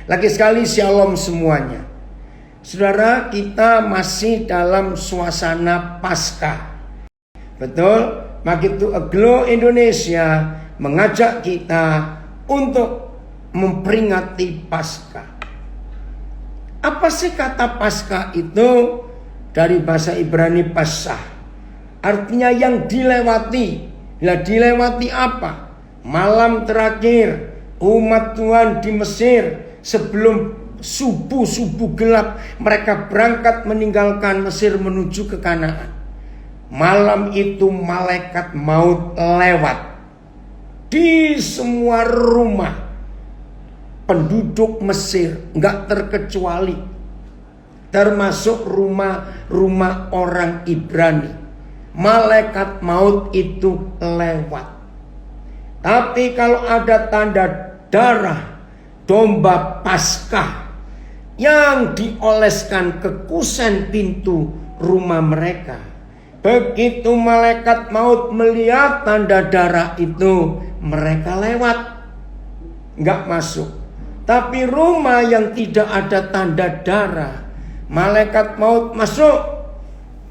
Lagi sekali shalom semuanya. Saudara, kita masih dalam suasana Paskah. Betul? Begitu Aglo Indonesia mengajak kita untuk memperingati Paskah. Apa sih kata Paskah itu? Dari bahasa Ibrani Pasah. Artinya yang dilewati. Lah dilewati apa? Malam terakhir umat Tuhan di Mesir sebelum subuh gelap mereka berangkat meninggalkan Mesir menuju ke Kanaan. Malam itu malaikat maut lewat di semua rumah penduduk Mesir, enggak terkecuali, termasuk rumah-rumah orang Ibrani. Malaikat maut itu lewat. Tapi kalau ada tanda darah domba Paskah yang dioleskan ke kusen pintu rumah mereka, begitu malaikat maut melihat tanda darah itu, mereka lewat, nggak masuk. Tapi rumah yang tidak ada tanda darah, malaikat maut masuk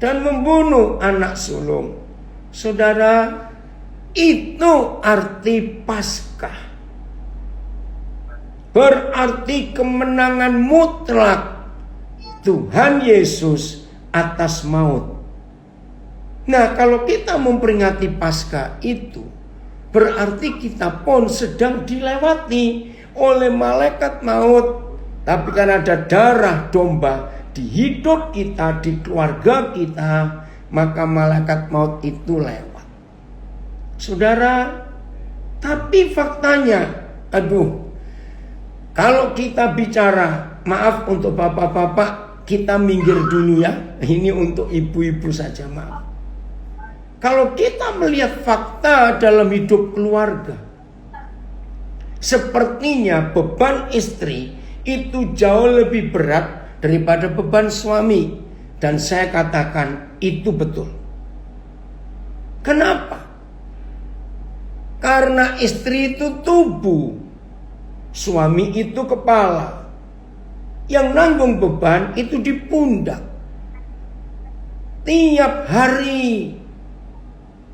dan membunuh anak sulung. Saudara, itu arti Paskah. Berarti kemenangan mutlak Tuhan Yesus atas maut. Nah, kalau kita memperingati Paskah itu, berarti kita pun sedang dilewati oleh malaikat maut. Tapi kan ada darah domba di hidup kita, di keluarga kita, maka malaikat maut itu lewat. Saudara, tapi faktanya, kalau kita bicara, maaf untuk bapak-bapak, kita minggir dulu ya. Ini untuk ibu-ibu saja, maaf. Kalau kita melihat fakta dalam hidup keluarga, sepertinya beban istri itu jauh lebih berat daripada beban suami. Dan saya katakan itu betul. Kenapa? Karena istri itu tubuh, suami itu kepala. Yang nanggung beban itu di pundak. Tiap hari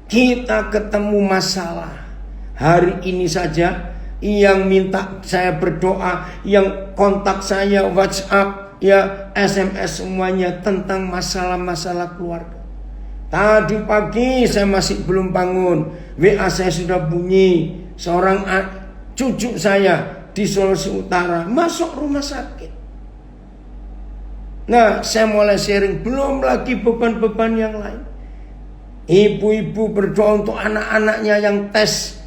kita ketemu masalah. Hari ini saja yang minta saya berdoa, yang kontak saya WhatsApp, ya SMS semuanya tentang masalah-masalah keluarga. Tadi pagi saya masih belum bangun, WA saya sudah bunyi. Seorang cucu saya di Sulawesi Utara masuk rumah sakit. Nah, saya mulai sharing, belum lagi beban-beban yang lain. Ibu-ibu berdoa untuk anak-anaknya yang tes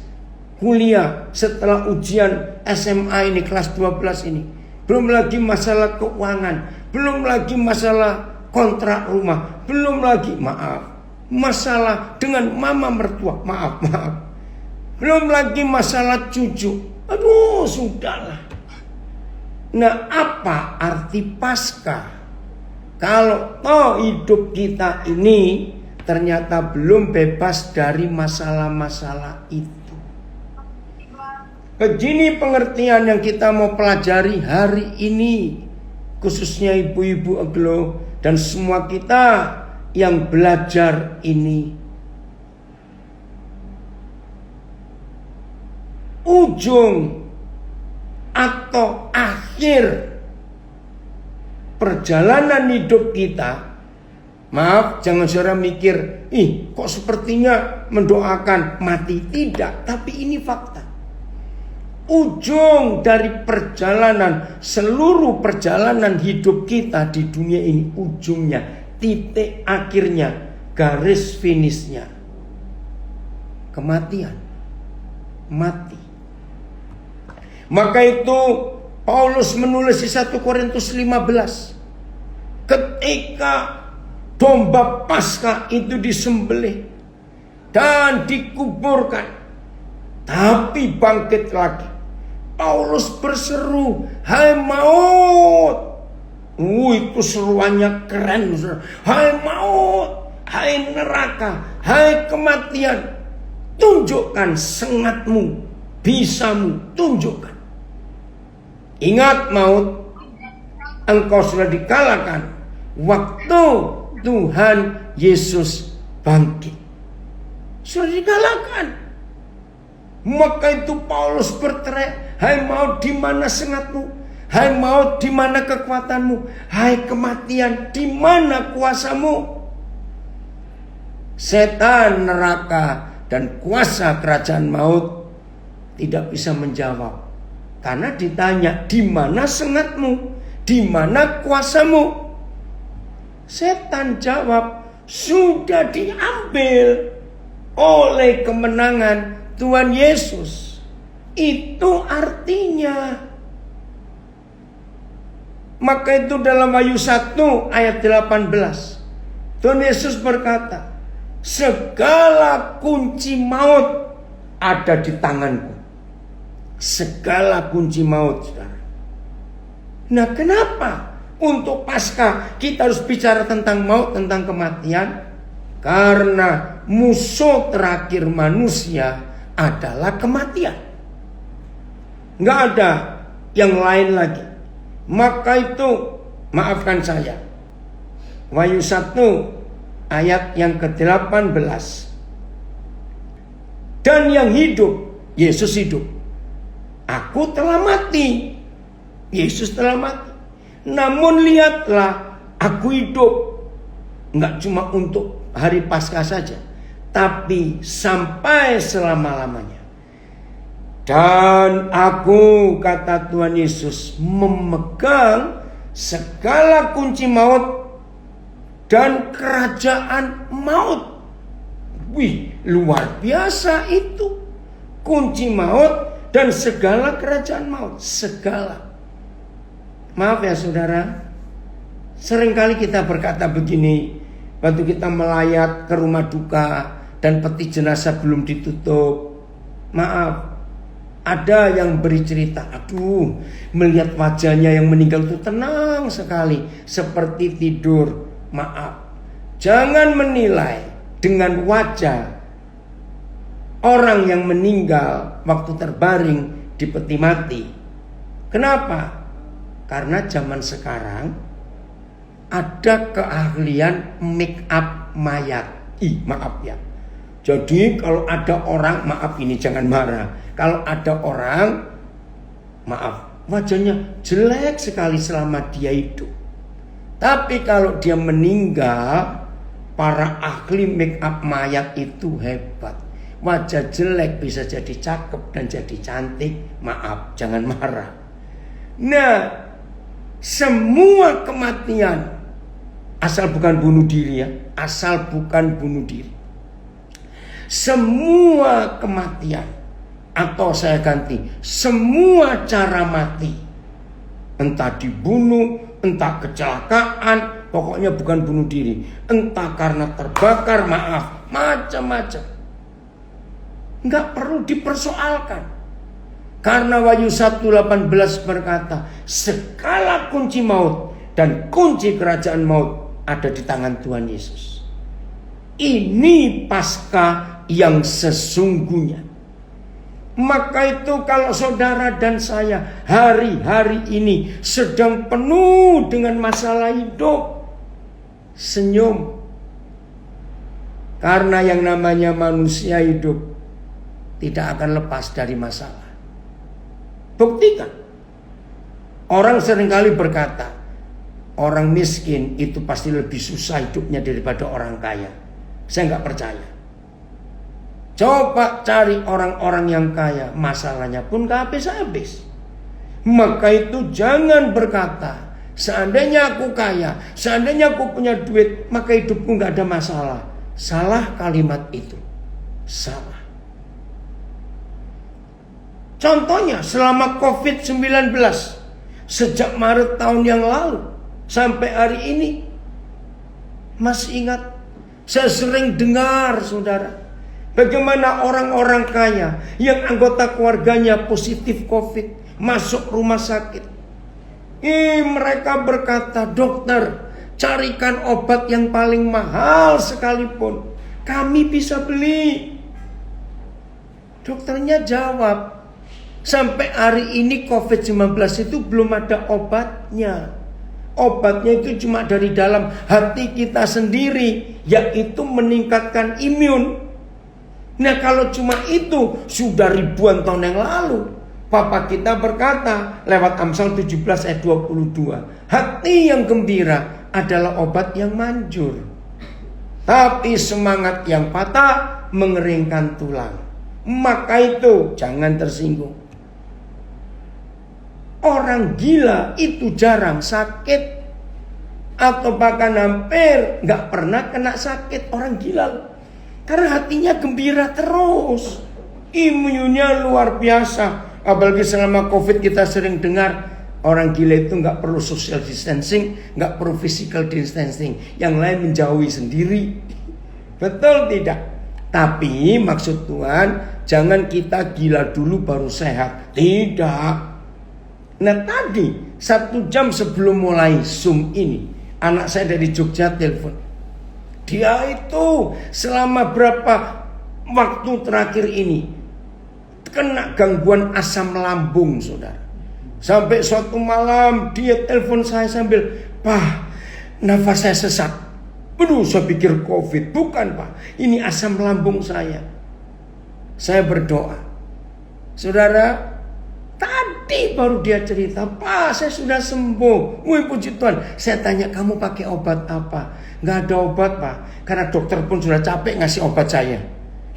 kuliah setelah ujian SMA ini, kelas 12 ini. Belum lagi masalah keuangan, belum lagi masalah kontrak rumah, belum lagi masalah dengan mama mertua, maaf. Belum lagi masalah cucu. Aduh, sudahlah. Nah, apa arti Paskah? Kalau hidup kita ini ternyata belum bebas dari masalah-masalah itu. Begini pengertian yang kita mau pelajari hari ini, khususnya ibu-ibu Aglo dan semua kita yang belajar ini. Ujung atau akhir perjalanan hidup kita, maaf, jangan saudara mikir, kok sepertinya mendoakan mati. Tidak, tapi ini fakta. Ujung dari perjalanan, seluruh perjalanan hidup kita di dunia ini, ujungnya, titik akhirnya, garis finishnya, kematian, mati. Maka itu Paulus menulis di 1 Korintus 15, ketika domba Paskah itu disembelih dan dikuburkan, tapi bangkit lagi. Paulus berseru, "Hai maut!" Itu seruannya keren. "Hai maut, hai neraka, hai kematian, tunjukkan sengatmu, bisamu, tunjukkan." Ingat maut, engkau sudah dikalahkan waktu Tuhan Yesus bangkit. Sudah dikalahkan. Maka itu Paulus berteriak, hai maut, di mana sengatmu? Hai maut, di mana kekuatanmu? Hai kematian, di mana kuasamu? Setan, neraka, dan kuasa kerajaan maut tidak bisa menjawab. Karena ditanya, di mana sengatmu? Di mana kuasamu? Setan jawab, sudah diambil oleh kemenangan Tuhan Yesus. Itu artinya. Maka itu dalam Wahyu 1 ayat 18. Tuhan Yesus berkata, segala kunci maut ada di tanganku. Segala kunci maut, saudara. Nah, kenapa untuk Paskah kita harus bicara tentang maut, tentang kematian? Karena musuh terakhir manusia adalah kematian. Nggak ada yang lain lagi. Maka itu, maafkan saya, Wahyu 1 ayat yang ke-18. Dan yang hidup, Yesus hidup. Aku telah mati, Yesus telah mati. Namun lihatlah, aku hidup. Nggak cuma untuk hari Paskah saja, tapi sampai selama-lamanya. Dan aku, kata Tuhan Yesus, memegang segala kunci maut dan kerajaan maut. Wih, luar biasa itu. Kunci maut dan segala kerajaan maut. Segala. Maaf ya saudara, seringkali kita berkata begini, waktu kita melayat ke rumah duka dan peti jenazah belum ditutup. Maaf, ada yang beri cerita, aduh, melihat wajahnya yang meninggal itu tenang sekali, seperti tidur. Maaf, jangan menilai dengan wajah orang yang meninggal waktu terbaring di peti mati. Kenapa? Karena zaman sekarang ada keahlian make up mayat. Maaf ya. Jadi kalau ada orang, maaf ini jangan marah. Kalau ada orang, maaf, wajahnya jelek sekali selama dia hidup. Tapi kalau dia meninggal, para ahli make up mayat itu hebat. Wajah jelek bisa jadi cakep dan jadi cantik. Maaf, jangan marah. Nah, semua kematian, asal bukan bunuh diri ya, asal bukan bunuh diri. Semua kematian, atau saya ganti, semua cara mati, entah dibunuh, entah kecelakaan, pokoknya bukan bunuh diri, entah karena terbakar, maaf, macam-macam, nggak perlu dipersoalkan. Karena Wahyu 1:18 berkata, segala kunci maut dan kunci kerajaan maut ada di tangan Tuhan Yesus. Ini Paskah yang sesungguhnya. Maka itu kalau saudara dan saya hari-hari ini sedang penuh dengan masalah hidup, senyum. Karena yang namanya manusia hidup tidak akan lepas dari masalah. Buktikan. Orang seringkali berkata, orang miskin itu pasti lebih susah hidupnya daripada orang kaya. Saya nggak percaya. Coba cari orang-orang yang kaya, masalahnya pun gak habis-habis. Maka itu jangan berkata, seandainya aku kaya, seandainya aku punya duit, maka hidupku gak ada masalah. Salah kalimat itu. Salah. Contohnya selama COVID-19, sejak Maret tahun yang lalu sampai hari ini, masih ingat, saya sering dengar saudara, bagaimana orang-orang kaya yang anggota keluarganya positif COVID masuk rumah sakit. Mereka berkata, dokter, carikan obat yang paling mahal sekalipun, kami bisa beli. Dokternya jawab, Sampai hari ini COVID-19 itu belum ada obatnya. Obatnya itu cuma dari dalam hati kita sendiri, yaitu meningkatkan imun. Nah kalau cuma itu sudah ribuan tahun yang lalu Papa kita berkata lewat Amsal 17 ayat 22, hati yang gembira adalah obat yang manjur, tapi semangat yang patah mengeringkan tulang. Maka itu jangan tersinggung. Orang gila itu jarang sakit, atau bahkan hampir gak pernah kena sakit. Orang gila karena hatinya gembira terus, imunnya luar biasa. Apalagi selama COVID kita sering dengar orang gila itu gak perlu social distancing, gak perlu physical distancing, yang lain menjauhi sendiri. Betul tidak? Tapi maksud Tuhan, jangan kita gila dulu baru sehat. Tidak. Nah tadi 1 jam sebelum mulai Zoom ini, anak saya dari Jogja telepon. Dia itu selama berapa waktu terakhir ini kena gangguan asam lambung, saudara. Sampai suatu malam dia telepon saya sambil, "Pak, nafas saya sesak." Aduh, saya pikir COVID. Bukan, Pak, ini asam lambung saya. Saya berdoa. Saudara, tadi baru dia cerita, "Pak, saya sudah sembuh." Wih, puji Tuhan. Saya tanya, "Kamu pakai obat apa?" "Nggak ada obat, Pak. Karena dokter pun sudah capek ngasih obat saya."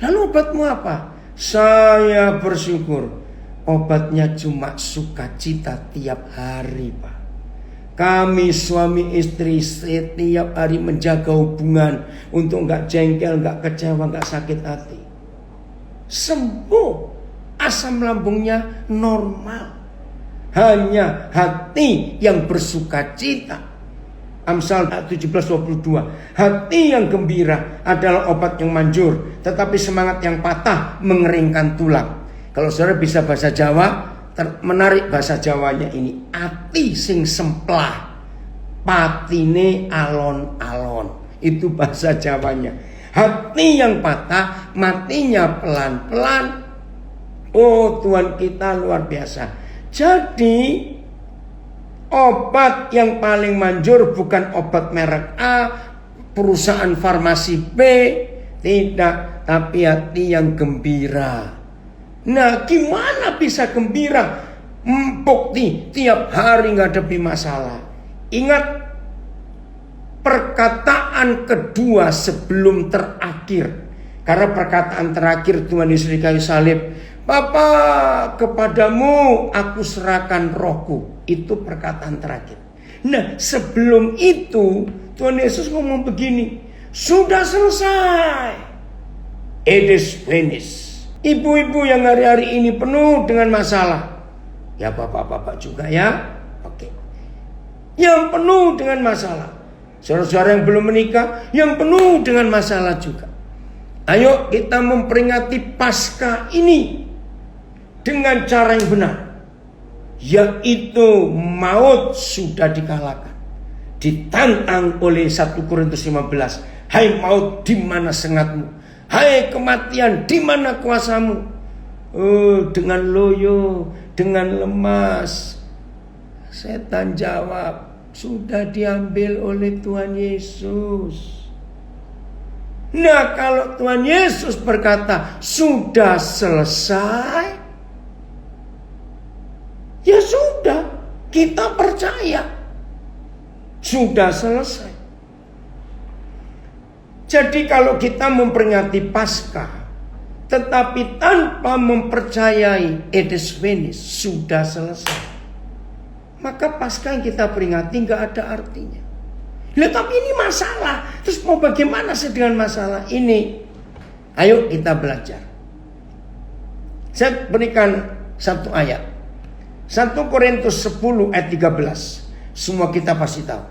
"Lalu obatmu apa?" "Saya bersyukur. Obatnya cuma sukacita tiap hari, Pak. Kami suami istri setiap hari menjaga hubungan untuk nggak jengkel, nggak kecewa, nggak sakit hati." Sembuh. Asam lambungnya normal. Hanya hati yang bersukacita. Amsal 17:22. Hati yang gembira adalah obat yang manjur, tetapi semangat yang patah mengeringkan tulang. Kalau saudara bisa bahasa Jawa, menarik bahasa Jawanya ini. Ati sing semplah, patine alon-alon. Itu bahasa Jawanya. Hati yang patah, matinya pelan-pelan. Oh, Tuhan kita luar biasa. Jadi obat yang paling manjur bukan obat merek A, perusahaan farmasi B, tidak, tapi hati yang gembira. Nah, gimana bisa gembira? Bukti tiap hari ngadepi masalah. Ingat perkataan kedua sebelum terakhir. Karena perkataan terakhir Tuhan Yesus di kayu salib, "Bapa, kepadamu aku serahkan rohku." Itu perkataan terakhir. Nah, sebelum itu Tuhan Yesus ngomong begini, "Sudah selesai. It is finished." Ibu-ibu yang hari-hari ini penuh dengan masalah, ya bapak-bapak juga ya, oke, yang penuh dengan masalah, saudara-saudara yang belum menikah, yang penuh dengan masalah juga. Ayo kita memperingati Paskah ini dengan cara yang benar, yaitu maut sudah dikalahkan. Ditantang oleh 1 Korintus 15. "Hai maut, di mana sengatmu? Hai kematian, di mana kuasamu?" Oh, dengan loyo, dengan lemas, setan jawab, "Sudah diambil oleh Tuhan Yesus." Nah, kalau Tuhan Yesus berkata sudah selesai, ya sudah, kita percaya sudah selesai. Jadi kalau kita memperingati Paskah tetapi tanpa mempercayai it is finished, sudah selesai, maka Paskah yang kita peringati gak ada artinya. Lah, tapi ini masalah. Terus mau bagaimana sih dengan masalah ini? Ayo kita belajar. Saya berikan satu ayat. 1 Korintus 10 ayat 13. Semua kita pasti tahu.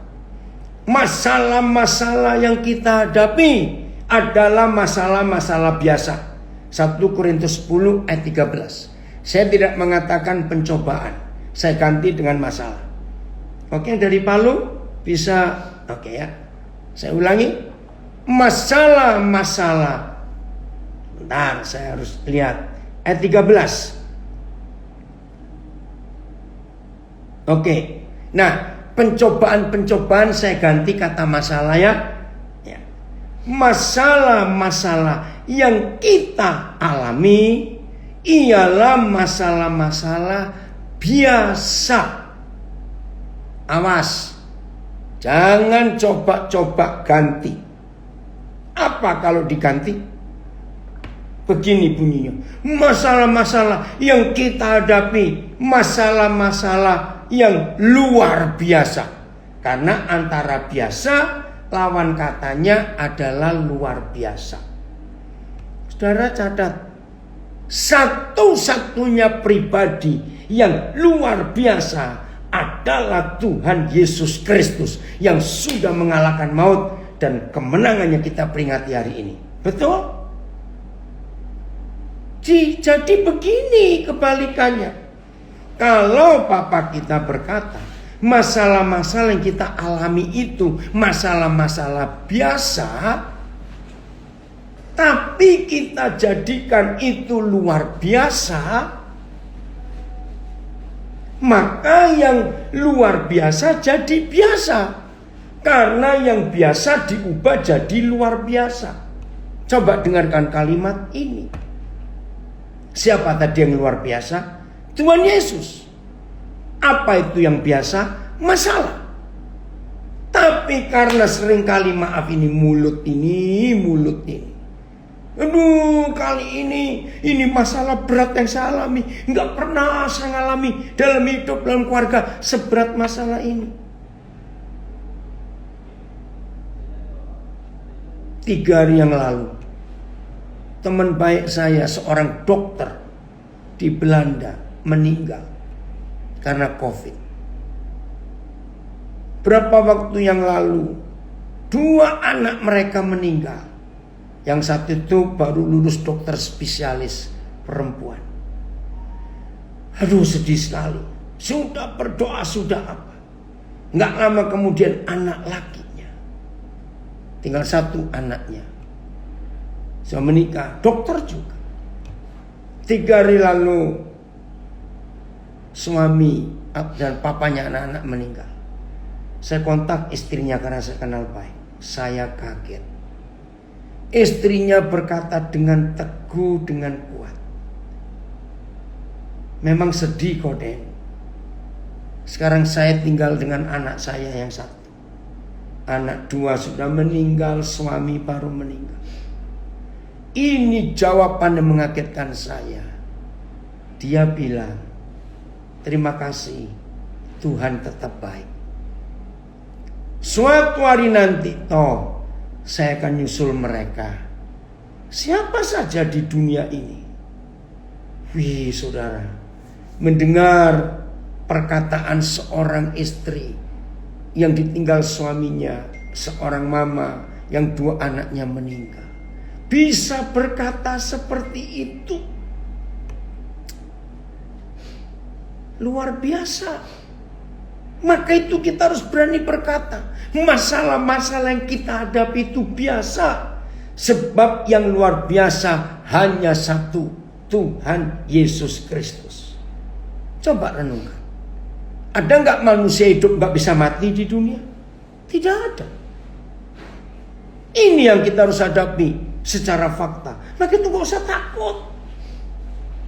Masalah-masalah yang kita hadapi adalah masalah-masalah biasa. 1 Korintus 10 ayat 13. Saya tidak mengatakan pencobaan. Saya ganti dengan masalah. Oke, dari Palu bisa. Oke ya, saya ulangi. Masalah-masalah. Bentar, saya harus lihat ayat 13. Oke. Nah, pencobaan-pencobaan saya ganti kata masalah ya. Masalah-masalah yang kita alami ialah masalah-masalah biasa. Awas, jangan coba-coba ganti. Apa kalau diganti? Begini bunyinya. Masalah-masalah yang kita hadapi, masalah-masalah yang luar biasa. Karena antara biasa, lawan katanya adalah luar biasa. Saudara catat, satu-satunya pribadi yang luar biasa adalah Tuhan Yesus Kristus yang sudah mengalahkan maut, dan kemenangannya kita peringati hari ini. Betul? Jadi begini kebalikannya. Kalau Papa kita berkata masalah-masalah yang kita alami itu masalah-masalah biasa, tapi kita jadikan itu luar biasa, maka yang luar biasa jadi biasa. Karena yang biasa diubah jadi luar biasa. Coba dengarkan kalimat ini. Siapa tadi yang luar biasa? Tuhan Yesus. Apa itu yang biasa? Masalah. Tapi karena seringkali maaf ini mulut ini. Aduh, kali ini masalah berat yang saya alami. Enggak pernah saya alami dalam hidup, dalam keluarga seberat masalah ini. 3 hari yang lalu, teman baik saya, seorang dokter di Belanda, meninggal karena COVID. Berapa waktu yang lalu, 2 anak mereka meninggal. Yang satu itu baru lulus dokter spesialis perempuan. Aduh, sedih sekali. Sudah berdoa, sudah apa. Nggak lama kemudian anak lakinya, tinggal 1 anaknya, sudah menikah, dokter juga. 3 hari lalu suami dan papanya anak-anak meninggal. Saya kontak istrinya karena saya kenal baik. Saya kaget. Istrinya berkata dengan teguh, dengan kuat, memang sedih kok, Den. Sekarang saya tinggal dengan anak saya yang 1. Anak 2 sudah meninggal, suami baru meninggal. Ini jawaban yang mengagetkan saya. Dia bilang, terima kasih, Tuhan tetap baik. Suatu hari nanti, saya akan nyusul mereka. Siapa saja di dunia ini. Wih, saudara, mendengar perkataan seorang istri yang ditinggal suaminya, seorang mama yang 2 anaknya meninggal, bisa berkata seperti itu, luar biasa. Maka itu kita harus berani berkata, masalah-masalah yang kita hadapi itu biasa. Sebab yang luar biasa hanya satu, Tuhan Yesus Kristus. Coba renungkan. Ada nggak manusia hidup nggak bisa mati di dunia? Tidak ada. Ini yang kita harus hadapi secara fakta. Maka itu nggak usah takut.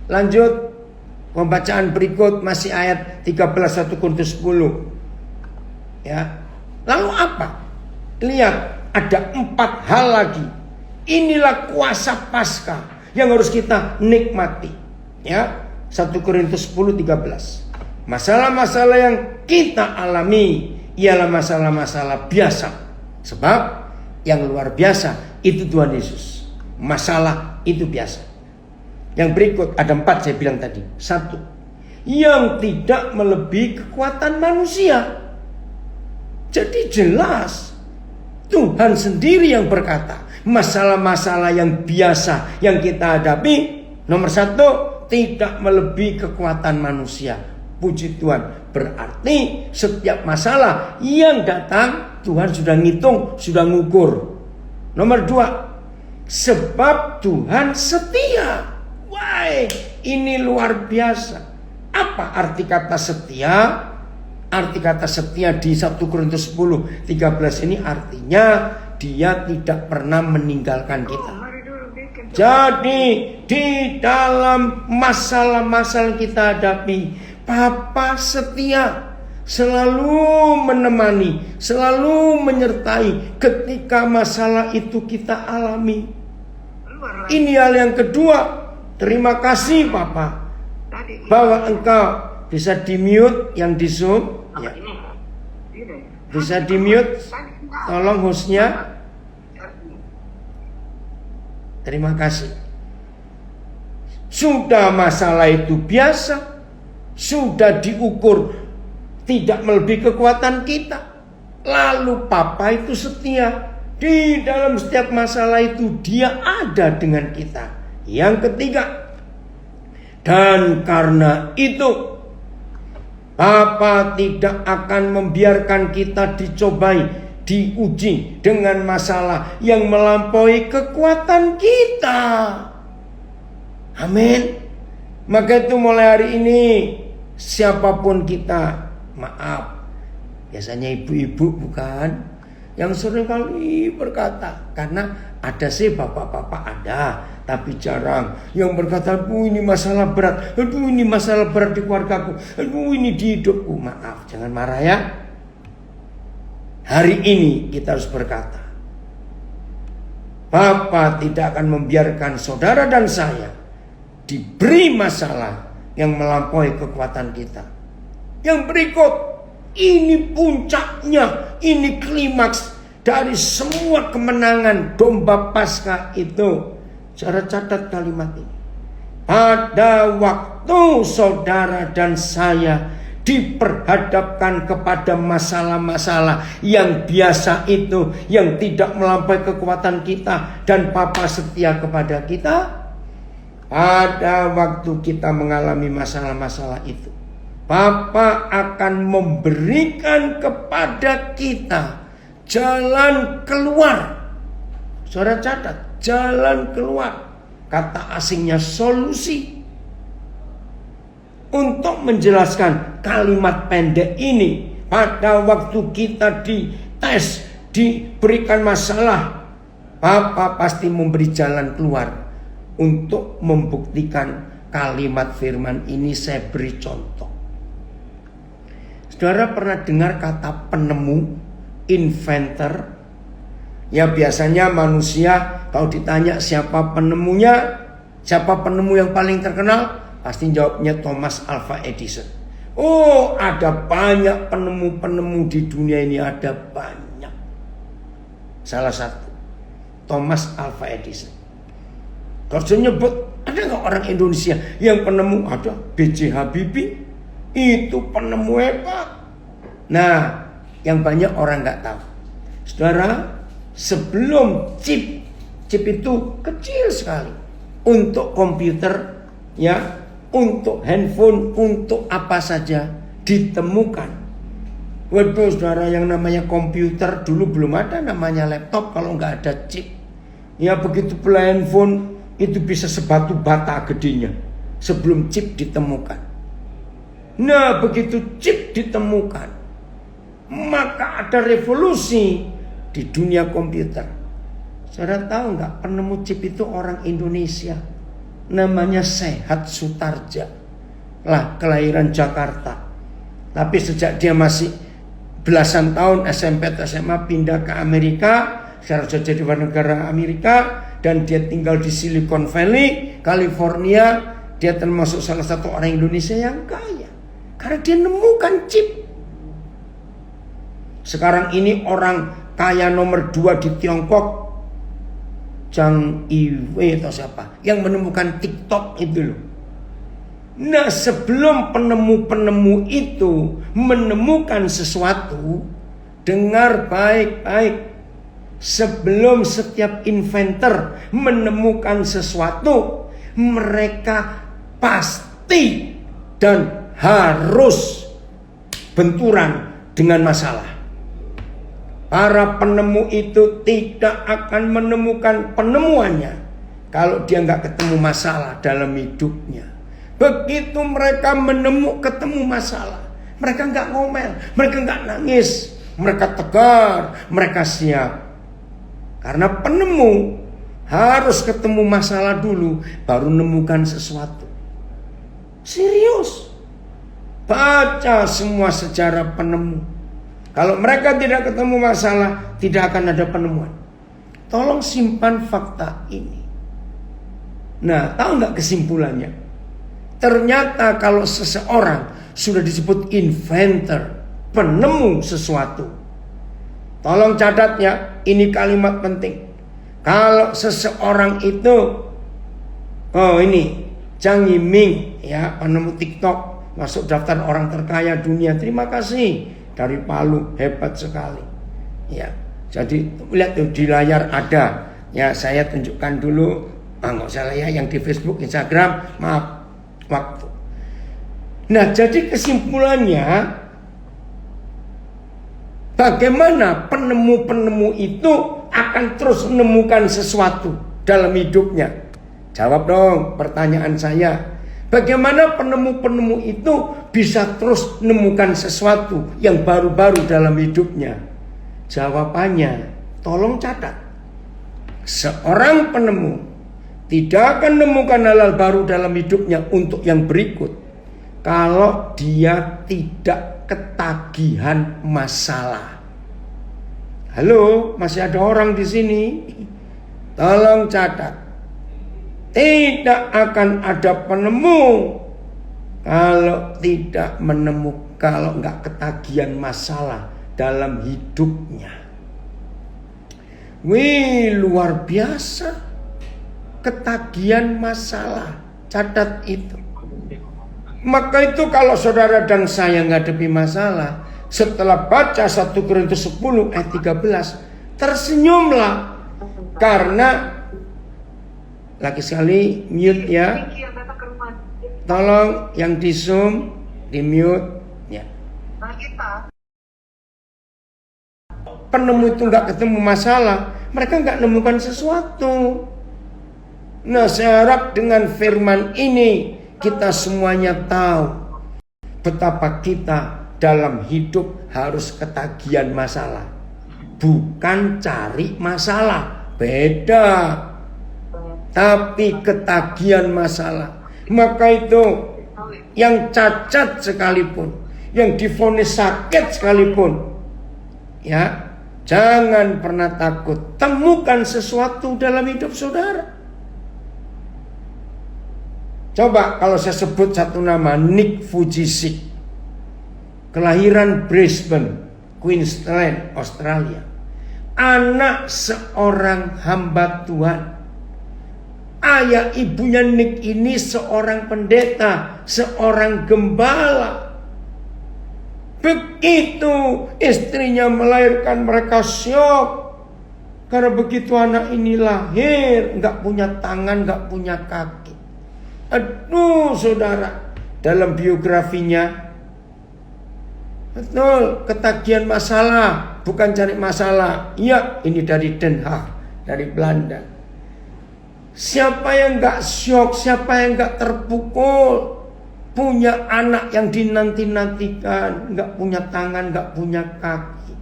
Lanjut. Pembacaan berikut masih ayat 13 1 Korintus 10. Ya. Lalu apa? Lihat, ada 4 hal lagi. Inilah kuasa Paskah yang harus kita nikmati. Ya. 1 Korintus 10:13. Masalah-masalah yang kita alami ialah masalah-masalah biasa. Sebab yang luar biasa itu Tuhan Yesus. Masalah itu biasa. Yang berikut ada 4 saya bilang tadi. 1, yang tidak melebihi kekuatan manusia. Jadi jelas Tuhan sendiri yang berkata, masalah-masalah yang biasa yang kita hadapi, nomor 1, tidak melebihi kekuatan manusia. Puji Tuhan. Berarti setiap masalah yang datang Tuhan sudah ngitung, sudah ngukur. Nomor 2, sebab Tuhan setia. Wah, ini luar biasa. Apa arti kata setia? Arti kata setia di 1 Korintus 10:13 ini artinya dia tidak pernah meninggalkan kita. Jadi di dalam masalah-masalah kita hadapi, Papa setia, selalu menemani, selalu menyertai ketika masalah itu kita alami. Ini hal yang kedua. Terima kasih Papa bahwa engkau bisa di-mute yang di Zoom ya. Bisa di-mute. Tolong hostnya. Terima kasih. Sudah masalah itu biasa, sudah diukur tidak melebihi kekuatan kita. Lalu Papa itu setia. Di dalam setiap masalah itu dia ada dengan kita. Yang ketiga, dan karena itu Papa tidak akan membiarkan kita dicobai, diuji dengan masalah yang melampaui kekuatan kita. Amin. Maka itu mulai hari ini siapapun kita, maaf, biasanya ibu-ibu bukan, yang sering kali berkata, karena ada sih bapak-bapak ada, tapi jarang yang berkata, aduh ini masalah berat, aduh ini masalah berat di keluargaku, aduh ini di hidupku. Maaf, jangan marah ya. Hari ini kita harus berkata, Papa tidak akan membiarkan saudara dan saya diberi masalah yang melampaui kekuatan kita. Yang berikut, ini puncaknya, ini klimaks dari semua kemenangan domba Paskah itu. Cara catat kalimat ini. Pada waktu saudara dan saya diperhadapkan kepada masalah-masalah yang biasa itu, yang tidak melampaui kekuatan kita, dan Papa setia kepada kita. Pada waktu kita mengalami masalah-masalah itu, Papa akan memberikan kepada kita jalan keluar. Saudara catat, jalan keluar. Kata asingnya solusi. Untuk menjelaskan kalimat pendek ini, pada waktu kita dites, diberikan masalah, Papa pasti memberi jalan keluar. Untuk membuktikan kalimat firman ini, saya beri contoh. Saudara pernah dengar kata penemu, inventor? Ya biasanya manusia kalau ditanya siapa penemunya, siapa penemu yang paling terkenal, pasti jawabnya Thomas Alva Edison. Oh, ada banyak penemu-penemu di dunia ini, ada banyak. Salah satu, Thomas Alva Edison. Kalau saya nyebut, ada nggak orang Indonesia yang penemu? Ada, B.J. Habibie, itu penemu hebat. Nah, yang banyak orang nggak tahu. Saudara, sebelum chip itu kecil sekali. Untuk komputer, ya, untuk handphone, untuk apa saja ditemukan. Waduh saudara, yang namanya komputer dulu belum ada namanya laptop kalau nggak ada chip. Ya begitu pula handphone, itu bisa sebatu bata gedenya sebelum chip ditemukan. Nah begitu chip ditemukan, maka ada revolusi di dunia komputer. Saudara tahu nggak, penemu chip itu orang Indonesia, namanya Sehat Sutarja, lah kelahiran Jakarta. Tapi sejak dia masih belasan tahun SMP atau SMA pindah ke Amerika, sekarang sudah jadi warga negara Amerika, dan dia tinggal di Silicon Valley, California. Dia termasuk salah satu orang Indonesia yang kaya karena dia nemukan chip. Sekarang ini orang kaya nomor 2 di Tiongkok, Zhang Yiwei atau siapa, yang menemukan TikTok itu loh. Nah sebelum penemu-penemu itu menemukan sesuatu, dengar baik-baik, sebelum setiap inventor menemukan sesuatu, mereka pasti dan harus benturan dengan masalah. Para penemu itu tidak akan menemukan penemuannya kalau dia nggak ketemu masalah dalam hidupnya. Begitu mereka ketemu masalah, Mereka nggak ngomel, mereka nggak nangis, mereka tegar, mereka siap. Karena penemu harus ketemu masalah dulu, baru nemukan sesuatu. Serius. Baca semua sejarah penemu. Kalau mereka tidak ketemu masalah, tidak akan ada penemuan. Tolong simpan fakta ini. Nah, tahu nggak kesimpulannya? Ternyata kalau seseorang sudah disebut inventor, penemu sesuatu. Tolong catat ya, ini kalimat penting. Kalau seseorang itu, oh ini, Zhang Yiming, ya, penemu TikTok, masuk daftar orang terkaya dunia. Terima kasih, dari Palu, hebat sekali. Ya, jadi lihat tuh di layar ada. Ya, saya tunjukkan dulu. Nggak usah ya, yang di Facebook, Instagram, maaf, waktu. Nah, jadi kesimpulannya, bagaimana penemu-penemu itu akan terus menemukan sesuatu dalam hidupnya? Jawab dong pertanyaan saya. Bagaimana penemu-penemu itu bisa terus menemukan sesuatu yang baru-baru dalam hidupnya? Jawabannya, tolong catat. Seorang penemu tidak akan menemukan hal-hal baru dalam hidupnya untuk yang berikut kalau dia tidak ketagihan masalah. Halo, masih ada orang di sini? Tolong catat. Tidak akan ada penemu kalau tidak menemukan, kalau nggak ketagihan masalah dalam hidupnya. Wih, luar biasa. Ketagihan masalah. Catat itu. Maka itu kalau saudara dan saya menghadapi masalah, setelah baca 1 Korintus 10 ayat 13, tersenyumlah. Karena, lagi sekali mute ya. Tolong yang di zoom, di mute ya. Penemu itu nggak ketemu masalah, mereka nggak nemukan sesuatu. Nah, saya harap dengan firman ini kita semuanya tahu betapa kita dalam hidup harus ketagihan masalah, bukan cari masalah. Beda. Tapi ketagihan masalah. Maka itu yang cacat sekalipun, yang divonis sakit sekalipun, ya, jangan pernah takut. Temukan sesuatu dalam hidup saudara. Coba kalau saya sebut satu nama, Nick Vujicic, kelahiran Brisbane, Queensland, Australia. Anak seorang hamba Tuhan. Ayah ibunya Nick ini seorang pendeta, seorang gembala. Begitu istrinya melahirkan, mereka syok. Karena begitu anak ini lahir, gak punya tangan, gak punya kaki. Aduh saudara, dalam biografinya, betul, ketagihan masalah, bukan cari masalah. Iya, ini dari Den Haag, dari Belanda. Siapa yang gak syok, siapa yang gak terpukul, punya anak yang dinanti-nantikan, gak punya tangan, gak punya kaki.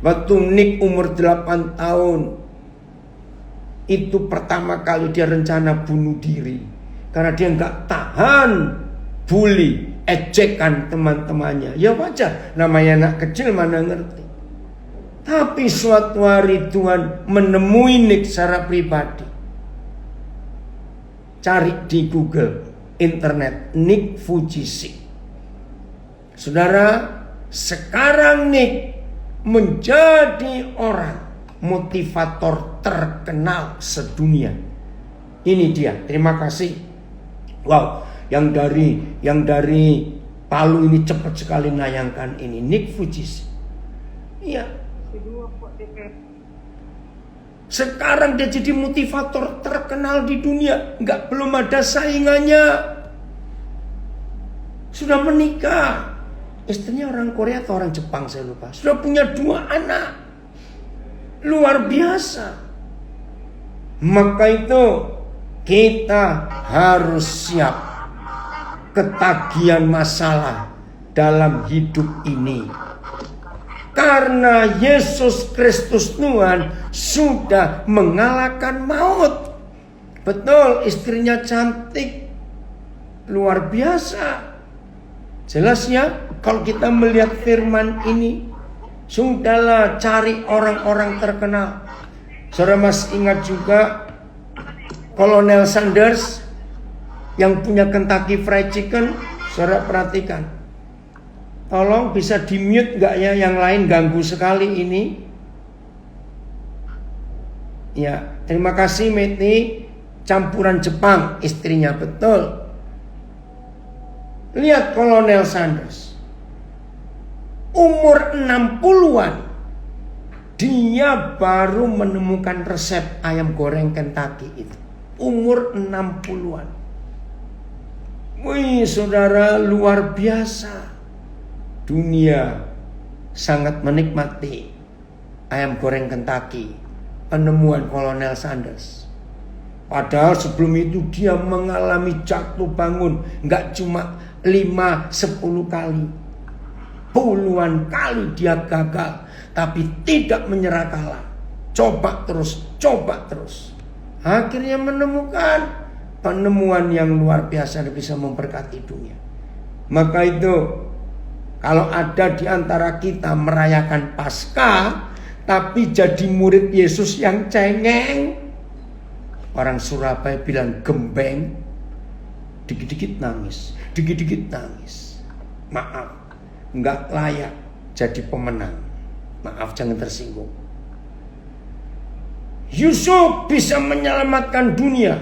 Waktu Nick umur 8 tahun, itu pertama kali dia rencana bunuh diri. Karena dia gak tahan bully, ejekan teman-temannya. Ya wajar, namanya anak kecil mana ngerti. Tapi suatu hari Tuhan menemui Nick secara pribadi. Cari di Google, internet, Nick Vujicic. Saudara, sekarang Nick menjadi orang motivator terkenal sedunia. Ini dia, terima kasih. Wow, yang dari Palu ini cepat sekali nayangkan ini, Nick Vujicic. Iya. Sekarang dia jadi motivator terkenal di dunia. Belum ada saingannya. Sudah menikah. Istrinya orang Korea atau orang Jepang saya lupa. Sudah punya 2 anak. Luar biasa. Maka itu kita harus siap. ketagihan masalah dalam hidup ini. Karena Yesus Kristus Tuhan sudah mengalahkan maut. Betul, istrinya cantik, luar biasa. Jelas ya, kalau kita melihat firman ini, sudahlah cari orang-orang terkenal. Saudara masih ingat juga Kolonel Sanders yang punya Kentucky Fried Chicken? Saudara perhatikan. Tolong bisa di mute gak ya, yang lain ganggu sekali ini. Ya, terima kasih Meti. Campuran Jepang istrinya, betul. Lihat Kolonel Sanders. Umur 60-an. Dia baru menemukan resep ayam goreng Kentucky itu. Umur 60-an. Wih, saudara, luar biasa. Dunia sangat menikmati ayam goreng Kentucky, penemuan Kolonel Sanders. Padahal sebelum itu dia mengalami jatuh bangun, nggak cuma 5-10 kali, puluhan kali dia gagal, tapi tidak menyerah kalah. Coba terus. Akhirnya menemukan penemuan yang luar biasa dan bisa memberkati dunia. Maka itu, kalau ada di antara kita merayakan Paskah, tapi jadi murid Yesus yang cengeng, orang Surabaya bilang gembeng, dikit-dikit nangis. Maaf, nggak layak jadi pemenang. Maaf, jangan tersinggung. Yusuf bisa menyelamatkan dunia.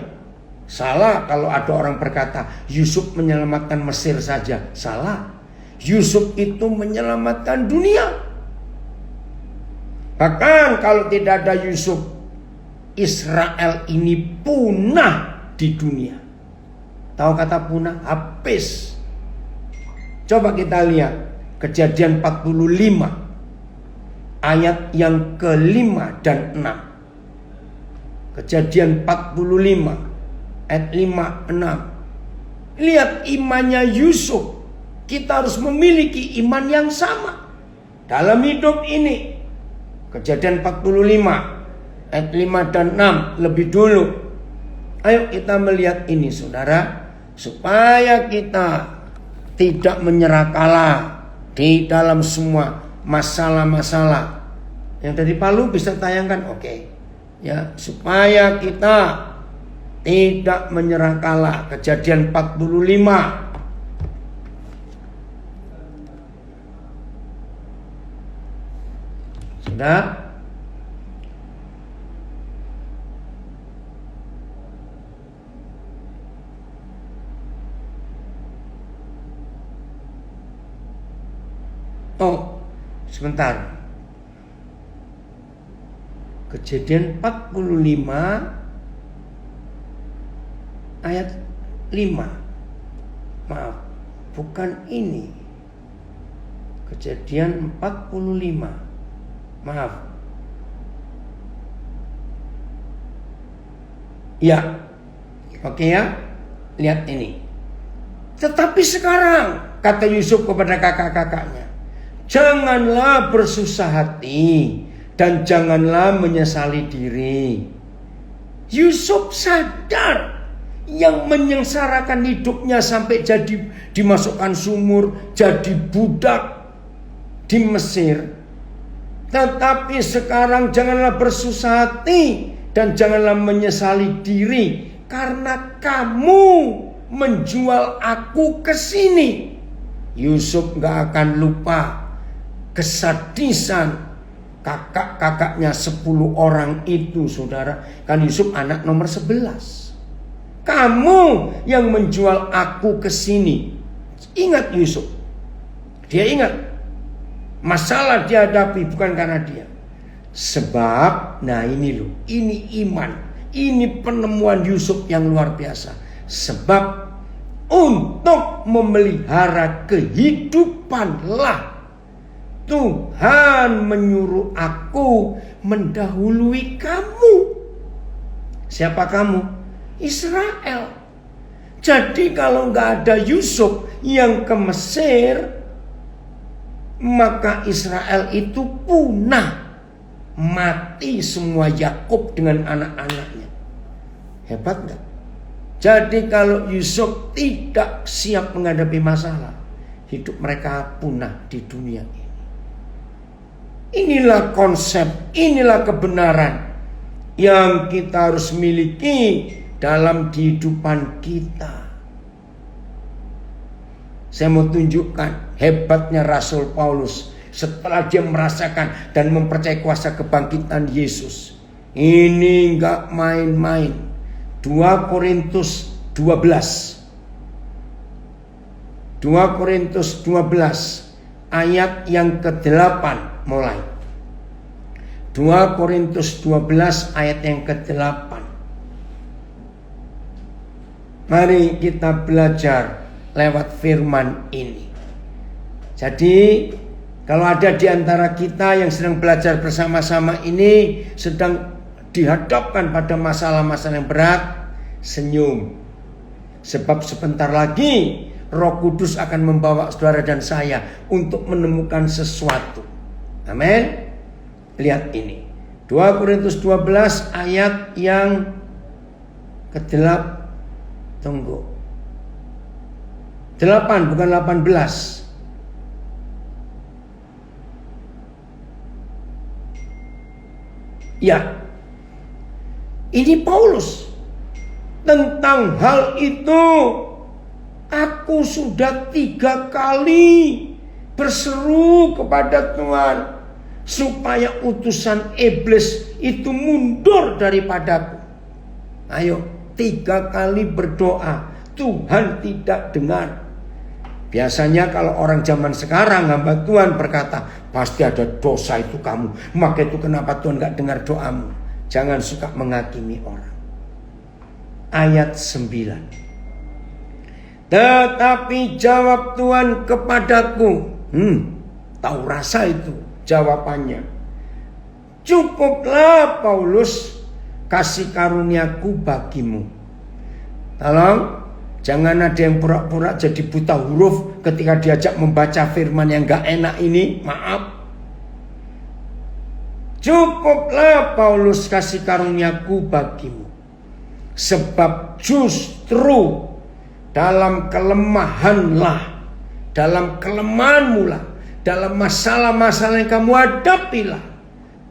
Salah kalau ada orang berkata Yusuf menyelamatkan Mesir saja. Salah. Yusuf itu menyelamatkan dunia. Bahkan kalau tidak ada Yusuf, Israel ini punah di dunia. Tahu kata punah? Habis. Coba kita lihat Kejadian 45 ayat yang ke-5 dan 6. Kejadian 45 ayat 5-6. Lihat imannya Yusuf. Kita harus memiliki iman yang sama dalam hidup ini. Kejadian 45 ayat 5 dan 6 lebih dulu. Ayo kita melihat ini, saudara, supaya kita tidak menyerah kalah di dalam semua masalah-masalah. Yang dari Palu bisa tayangkan, oke. Ya, supaya kita tidak menyerah kalah. Kejadian 45 sudah. Oh, sebentar. Kejadian 45 ayat 5. Maaf, bukan ini. Kejadian 45. Maaf. Ya. Oke ya. Lihat ini. Tetapi sekarang, kata Yusuf kepada kakak-kakaknya, janganlah bersusah hati dan janganlah menyesali diri. Yusuf sadar yang menyengsarakan hidupnya sampai jadi dimasukkan sumur, jadi budak di Mesir. Tetapi sekarang janganlah bersusah hati dan janganlah menyesali diri karena kamu menjual aku ke sini. Yusuf gak akan lupa kesadisan kakak-kakaknya 10 orang itu, saudara. Kan Yusuf anak nomor 11. Kamu yang menjual aku ke sini. Ingat Yusuf. Dia ingat masalah dihadapi bukan karena dia. Sebab, nah ini loh, ini iman. Ini penemuan Yusuf yang luar biasa. Sebab untuk memelihara kehidupanlah Tuhan menyuruh aku mendahului kamu. Siapa kamu? Israel. Jadi kalau nggak ada Yusuf yang ke Mesir, maka Israel itu punah. Mati semua Yakub dengan anak-anaknya. Hebat nggak? Jadi kalau Yusuf tidak siap menghadapi masalah, hidup mereka punah di dunia ini. Inilah konsep, inilah kebenaran yang kita harus miliki dalam kehidupan kita. Saya mau tunjukkan hebatnya Rasul Paulus setelah dia merasakan dan mempercayai kuasa kebangkitan Yesus. Ini enggak main-main. 2 Korintus 12. 2 Korintus 12 ayat yang ke-8 mulai. 2 Korintus 12 ayat yang ke-8. Mari kita belajar lewat firman ini. Jadi kalau ada di antara kita yang sedang belajar bersama-sama ini, sedang dihadapkan pada masalah-masalah yang berat, senyum. Sebab sebentar lagi Roh Kudus akan membawa saudara dan saya untuk menemukan sesuatu. Amin. Lihat ini. 2 Korintus 12 ayat yang ke-8. Tunggu. 8 bukan 18. Ya. Ini Paulus. Tentang hal itu aku sudah 3 kali berseru kepada Tuhan supaya utusan iblis itu mundur daripadaku. Ayo, 3 kali berdoa, Tuhan tidak dengar. Biasanya kalau orang zaman sekarang hamba Tuhan berkata, pasti ada dosa itu kamu, maka itu kenapa Tuhan gak dengar doamu. Jangan suka menghakimi orang. Ayat 9. Tetapi jawab Tuhan kepadaku. Tahu rasa itu jawabannya. Cukuplah Paulus, kasih karuniaku bagimu. Tolong jangan ada yang pura-pura jadi buta huruf ketika diajak membaca firman yang gak enak ini. Maaf. Cukuplah Paulus, kasih karuniaku bagimu. Sebab justru dalam kelemahanlah, dalam kelemahanmu lah, dalam masalah-masalah yang kamu hadapilah,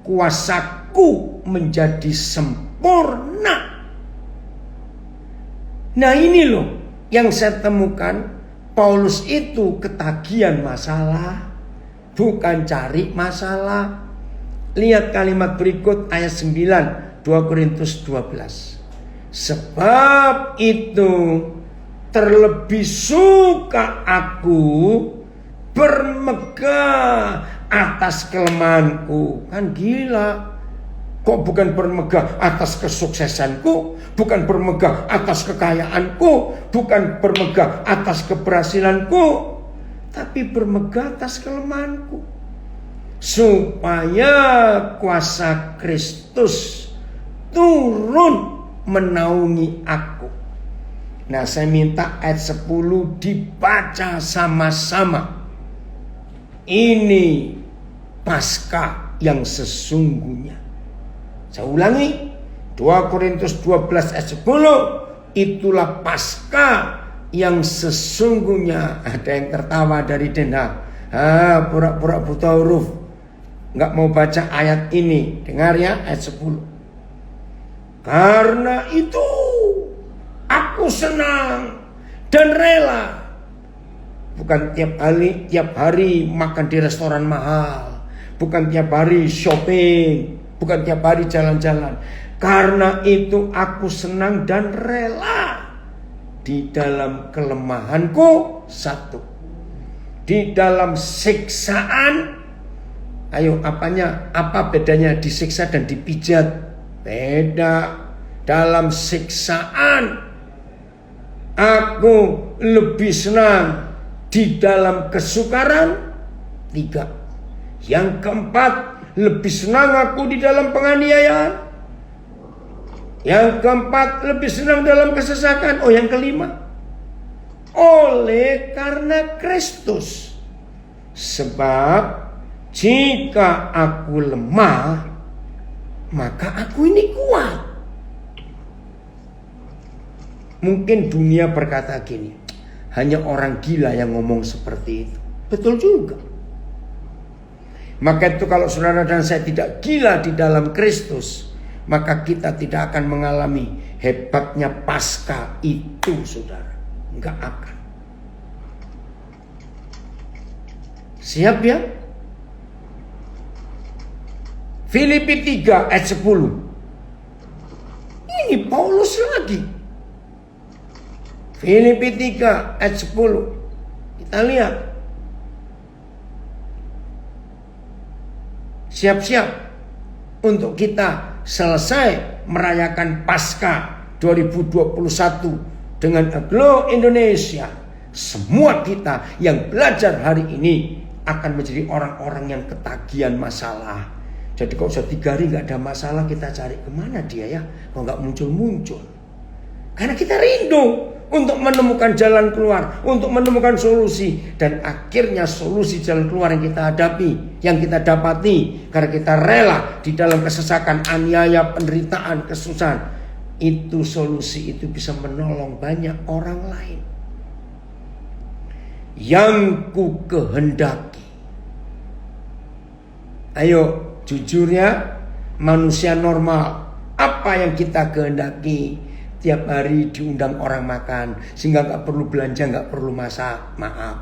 kuasaku menjadi sempurna. Nah ini loh yang saya temukan. Paulus itu ketagihan masalah, bukan cari masalah. Lihat kalimat berikut ayat 9 2 Korintus 12. Sebab itu terlebih suka aku bermegah atas kelemahanku. Kan gila. Kok bukan bermegah atas kesuksesanku, bukan bermegah atas kekayaanku, bukan bermegah atas keberhasilanku, tapi bermegah atas kelemahanku. Supaya kuasa Kristus turun menaungi aku. Nah, saya minta ayat 10 dibaca sama-sama. Ini Paskah yang sesungguhnya. Saya ulangi, 2 Korintus 12 ayat 10, itulah Paskah yang sesungguhnya. Ada yang tertawa dari Den Haag. Pura-pura buta huruf, nggak mau baca ayat ini. Dengar ya, ayat 10. Karena itu aku senang dan rela. Bukan tiap hari makan di restoran mahal, bukan tiap hari shopping, bukan tiap hari jalan-jalan. Karena itu aku senang dan rela di dalam kelemahanku. 1. Di dalam siksaan. Ayo, apa bedanya disiksa dan dipijat? Beda. Dalam siksaan aku lebih senang, di dalam kesukaran. 3. Yang keempat, lebih senang aku di dalam penganiayaan. Yang keempat, lebih senang dalam kesesakan. Oh, yang kelima, oleh karena Kristus. Sebab jika aku lemah, maka aku ini kuat. Mungkin dunia berkata gini, hanya orang gila yang ngomong seperti itu. Betul juga. Maka itu kalau saudara dan saya tidak gila di dalam Kristus, maka kita tidak akan mengalami hebatnya Paskah itu, saudara. Enggak akan. Siap ya? Filipi 3 ayat 10. Ini Paulus lagi. Filipi 3 ayat 10. Kita lihat. Siap-siap untuk kita selesai merayakan Paskah 2021 dengan Aglo Indonesia. Semua kita yang belajar hari ini akan menjadi orang-orang yang ketagihan masalah. Jadi kalau sudah 3 hari nggak ada masalah, kita cari kemana dia ya? Kok nggak muncul-muncul? Karena kita rindu untuk menemukan jalan keluar, untuk menemukan solusi. Dan akhirnya solusi jalan keluar yang kita hadapi, yang kita dapati, karena kita rela di dalam kesesakan, aniaya, penderitaan, kesusahan, itu solusi itu bisa menolong banyak orang lain. Yang ku kehendaki. Ayo, jujur ya, manusia normal, apa yang kita kehendaki? Tiap hari diundang orang makan, sehingga gak perlu belanja, gak perlu masak. Maaf.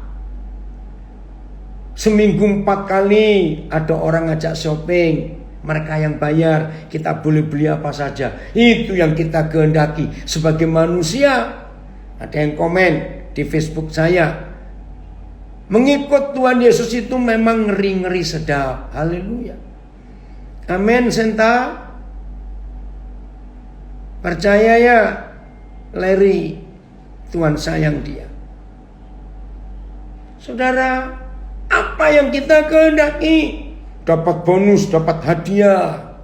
Seminggu 4 kali ada orang ngajak shopping, mereka yang bayar, kita boleh beli apa saja. Itu yang kita kehendaki sebagai manusia. Ada yang komen di Facebook saya, mengikut Tuhan Yesus itu memang ngeri-ngeri sedap. Haleluya. Amin, Senta. Percaya ya, Larry, Tuhan sayang dia. Saudara, apa yang kita kehendaki? Dapat bonus, dapat hadiah?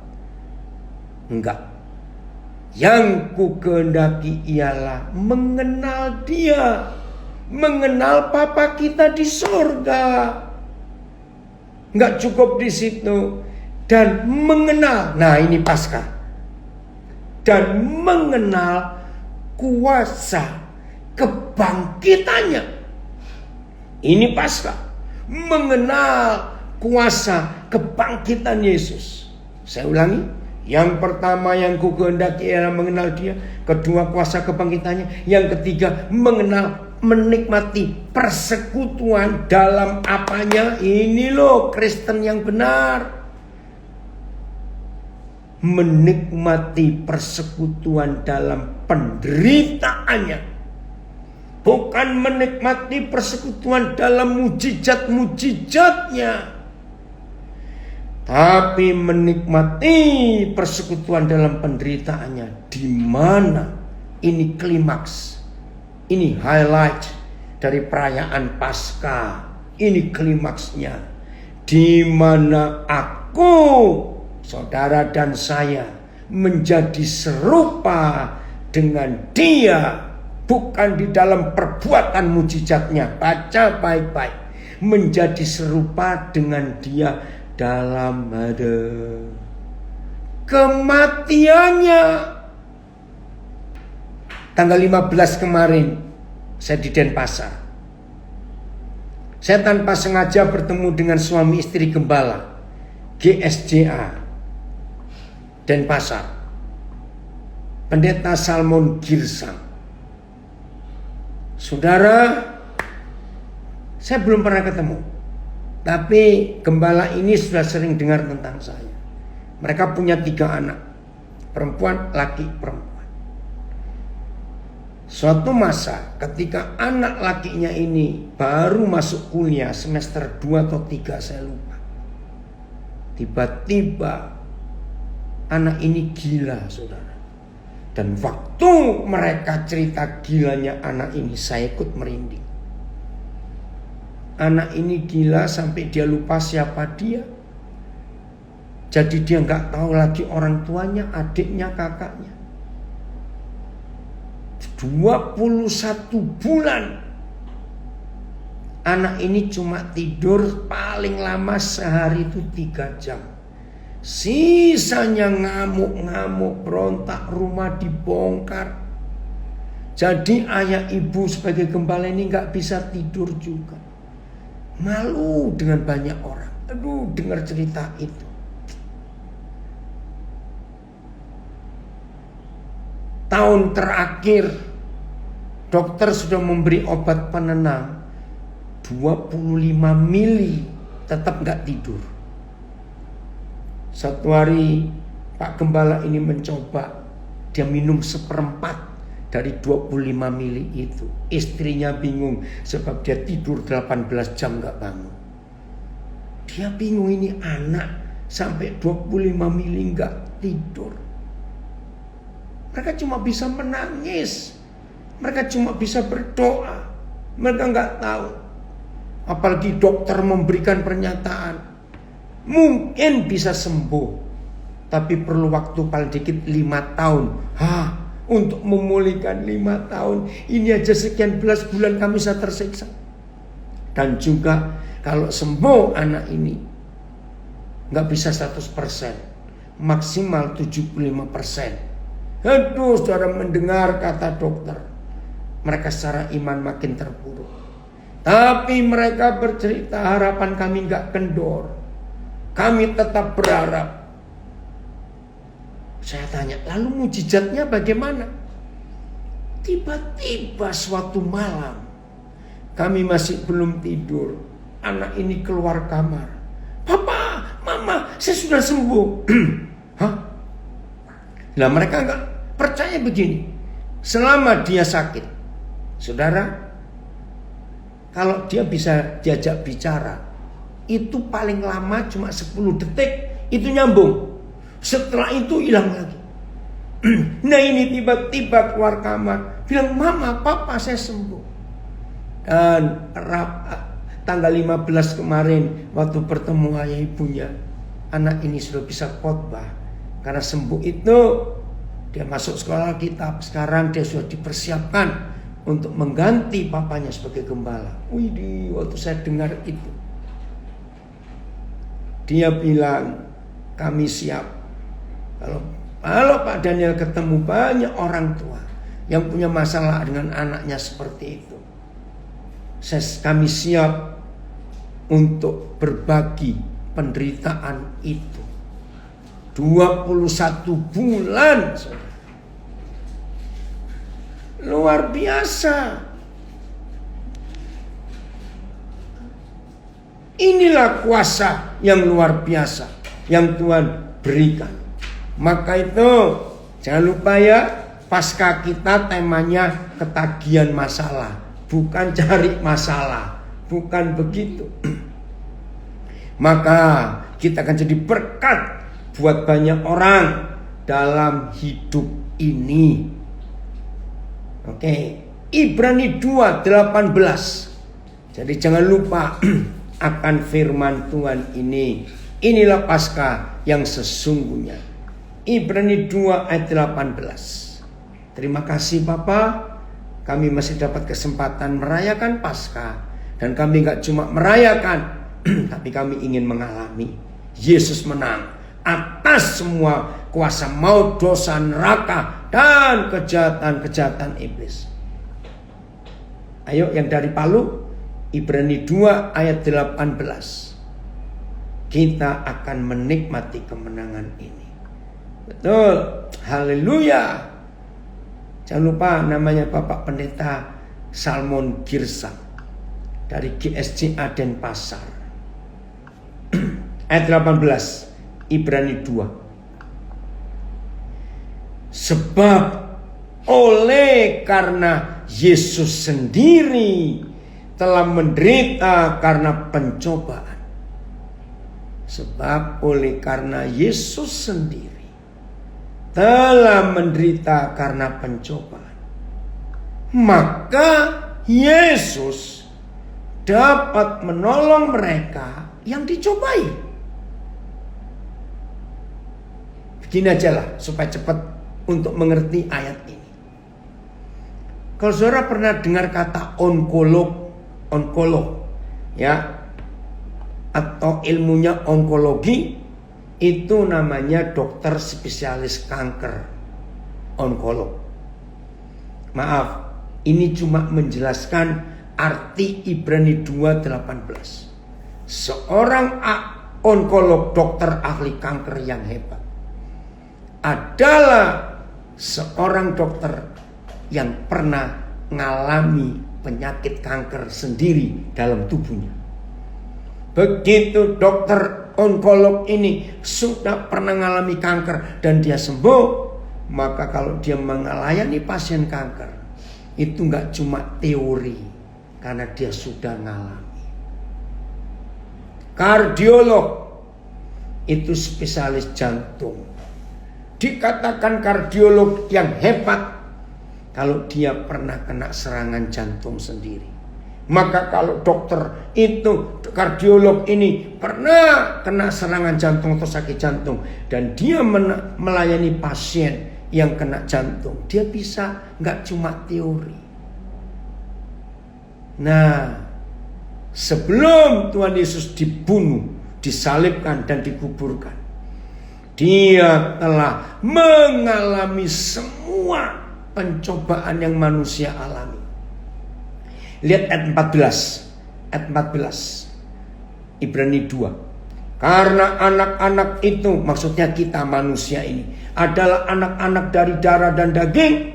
Enggak. Yang ku kehendaki ialah mengenal dia, mengenal Bapa kita di surga. Enggak cukup di situ. Dan mengenal, nah ini Paskah. Dan mengenal kuasa kebangkitannya. Ini Paskah. Mengenal kuasa kebangkitan Yesus. Saya ulangi. Yang pertama yang ku kehendaki ialah mengenal dia. Kedua, kuasa kebangkitannya. Yang ketiga, mengenal, menikmati persekutuan dalam apanya. Ini loh Kristen yang benar. Menikmati persekutuan dalam penderitaannya. Bukan menikmati persekutuan dalam mujizat-mujizatnya, tapi menikmati persekutuan dalam penderitaannya. Di mana ini klimaks, ini highlight dari perayaan Paskah. Ini klimaksnya, di mana aku, saudara dan saya, menjadi serupa dengan dia. Bukan di dalam perbuatan mujizatnya. Baca baik-baik. Menjadi serupa dengan dia dalam kematiannya. Tanggal 15 kemarin saya di Denpasar. Saya tanpa sengaja bertemu dengan suami istri gembala GSJA Denpasar, Pendeta Salmon Girsang. Saudara, saya belum pernah ketemu, tapi gembala ini sudah sering dengar tentang saya. Mereka punya 3 anak, perempuan, laki, perempuan. Suatu masa ketika anak lakinya ini baru masuk kuliah semester 2 atau 3, saya lupa. Tiba-tiba anak ini gila, saudara. Dan waktu mereka cerita gilanya anak ini, saya ikut merinding. Anak ini gila sampai dia lupa siapa dia. Jadi dia gak tahu lagi orang tuanya, adiknya, kakaknya. 21 bulan Anak ini cuma tidur paling lama sehari itu 3 jam. Sisanya ngamuk-ngamuk, berontak, rumah dibongkar. Jadi ayah ibu sebagai gembala ini gak bisa tidur juga. Malu dengan banyak orang. Aduh, dengar cerita itu. Tahun terakhir dokter sudah memberi obat penenang 25 mili, tetap gak tidur. Satu hari Pak Gembala ini mencoba, dia minum 1/4 dari 25 mili itu. Istrinya bingung sebab dia tidur 18 jam gak bangun. Dia bingung, ini anak sampai 25 mili gak tidur. Mereka cuma bisa menangis, mereka cuma bisa berdoa, mereka gak tahu. Apalagi dokter memberikan pernyataan, mungkin bisa sembuh, tapi perlu waktu paling dikit 5 tahun. Untuk memulihkan 5 tahun, ini aja sekian belas bulan kami bisa tersiksa. Dan juga kalau sembuh anak ini, gak bisa 100%, maksimal 75%. Aduh, saudara mendengar kata dokter, mereka secara iman makin terpuruk. Tapi mereka bercerita, harapan kami gak kendor, kami tetap berharap. Saya tanya, lalu mujizatnya bagaimana? Tiba-tiba suatu malam, kami masih belum tidur, anak ini keluar kamar. Papa, mama, saya sudah sembuh. Hah? Nah, mereka gak percaya begini. Selama dia sakit, saudara, kalau dia bisa diajak bicara, itu paling lama cuma 10 detik, itu nyambung. Setelah itu hilang lagi. Nah, ini tiba-tiba keluar kamar, bilang, mama, papa, saya sembuh. Dan tanggal 15 kemarin, waktu bertemu ayah ibunya, anak ini sudah bisa khotbah. Karena sembuh itu, dia masuk sekolah Alkitab. Sekarang dia sudah dipersiapkan untuk mengganti papanya sebagai gembala. Widih, waktu saya dengar itu, dia bilang, kami siap. Kalau Pak Daniel ketemu banyak orang tua yang punya masalah dengan anaknya seperti itu, kami siap untuk berbagi penderitaan itu. 21 bulan, luar biasa. Inilah kuasa yang luar biasa yang Tuhan berikan. Maka itu jangan lupa ya, Paskah kita temanya ketagihan masalah, bukan cari masalah, bukan begitu. Maka kita akan jadi berkat buat banyak orang dalam hidup ini. Oke, Ibrani 2:18. Jadi jangan lupa akan firman Tuhan ini. Inilah Paskah yang sesungguhnya. Ibrani 2:18. Terima kasih Bapak, kami masih dapat kesempatan merayakan Paskah. Dan kami gak cuma merayakan, tapi kami ingin mengalami Yesus menang atas semua kuasa maut, dosa, neraka, dan kejahatan-kejahatan iblis. Ayo yang dari Palu, Ibrani 2:18. Kita akan menikmati kemenangan ini. Betul, haleluya. Jangan lupa namanya Bapak Pendeta Salmon Girsa dari GSCA Denpasar. Ayat 18, Ibrani 2. Sebab oleh karena Yesus sendiri telah menderita karena pencobaan. Sebab oleh karena Yesus sendiri telah menderita karena pencobaan, maka Yesus dapat menolong mereka yang dicobai. Begini aja lah supaya cepat untuk mengerti ayat ini. Kalau saudara pernah dengar kata onkolog, ya, atau ilmunya onkologi, itu namanya dokter spesialis kanker, onkolog. Maaf, ini cuma menjelaskan arti Ibrani 2:18. Seorang onkolog, dokter ahli kanker yang hebat, adalah seorang dokter yang pernah mengalami penyakit kanker sendiri dalam tubuhnya. Begitu dokter onkolog ini sudah pernah mengalami kanker dan dia sembuh, maka kalau dia melayani pasien kanker, itu nggak cuma teori, karena dia sudah mengalami. Kardiolog itu spesialis jantung. Dikatakan kardiolog yang hebat kalau dia pernah kena serangan jantung sendiri. Maka kalau dokter itu, kardiolog ini pernah kena serangan jantung atau sakit jantung, dan dia melayani pasien yang kena jantung, dia bisa nggak cuma teori. Nah, sebelum Tuhan Yesus dibunuh, disalibkan dan dikuburkan, dia telah mengalami semua pencobaan yang manusia alami. Lihat ayat 14 Ibrani 2. Karena anak-anak itu, maksudnya kita manusia ini, adalah anak-anak dari darah dan daging,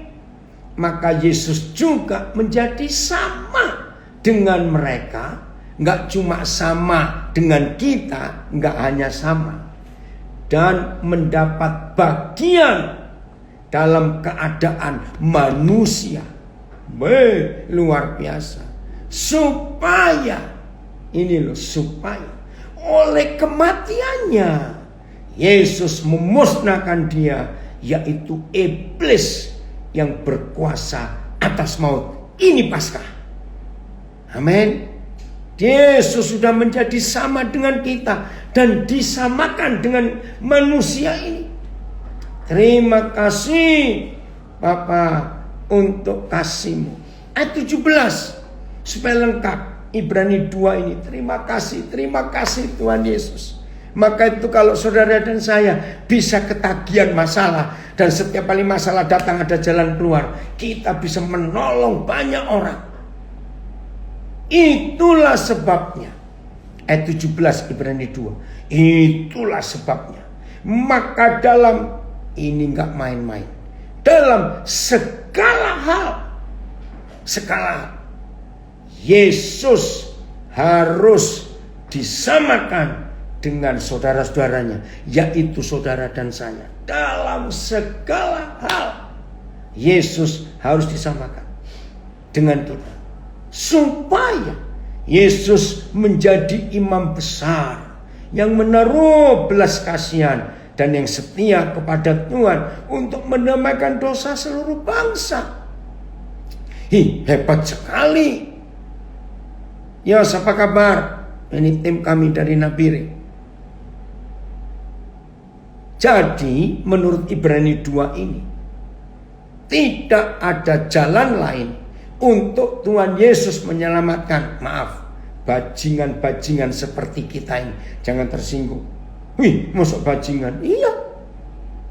maka Yesus juga menjadi sama dengan mereka. Nggak cuma sama dengan kita, nggak hanya sama, dan mendapat bagian dalam keadaan manusia. Luar biasa. Supaya, ini loh, supaya oleh kematiannya Yesus memusnahkan dia, yaitu iblis yang berkuasa atas maut. Ini Paskah. Amin. Yesus sudah menjadi sama dengan kita dan disamakan dengan manusia ini. Terima kasih Bapa untuk kasih-Mu. Ayat 17 supaya lengkap Ibrani 2 ini. Terima kasih Tuhan Yesus. Maka itu kalau saudara dan saya bisa ketagihan masalah, dan setiap kali masalah datang ada jalan keluar, kita bisa menolong banyak orang. Itulah sebabnya. Ayat 17 Ibrani 2. Itulah sebabnya. Maka dalam, ini gak main-main, dalam segala hal, Yesus harus disamakan dengan saudara-saudaranya, yaitu saudara dan saya. Dalam segala hal Yesus harus disamakan dengan kita, supaya Yesus menjadi imam besar yang menaruh belas kasihan dan yang setia kepada Tuhan untuk mendamaikan dosa seluruh bangsa. Hebat sekali. Ya, apa kabar? Ini tim kami dari Nabire. Jadi menurut Ibrani 2 ini, tidak ada jalan lain untuk Tuhan Yesus menyelamatkan. Maaf, bajingan-bajingan seperti kita ini. Jangan tersinggung. Masuk bajingan? Iya.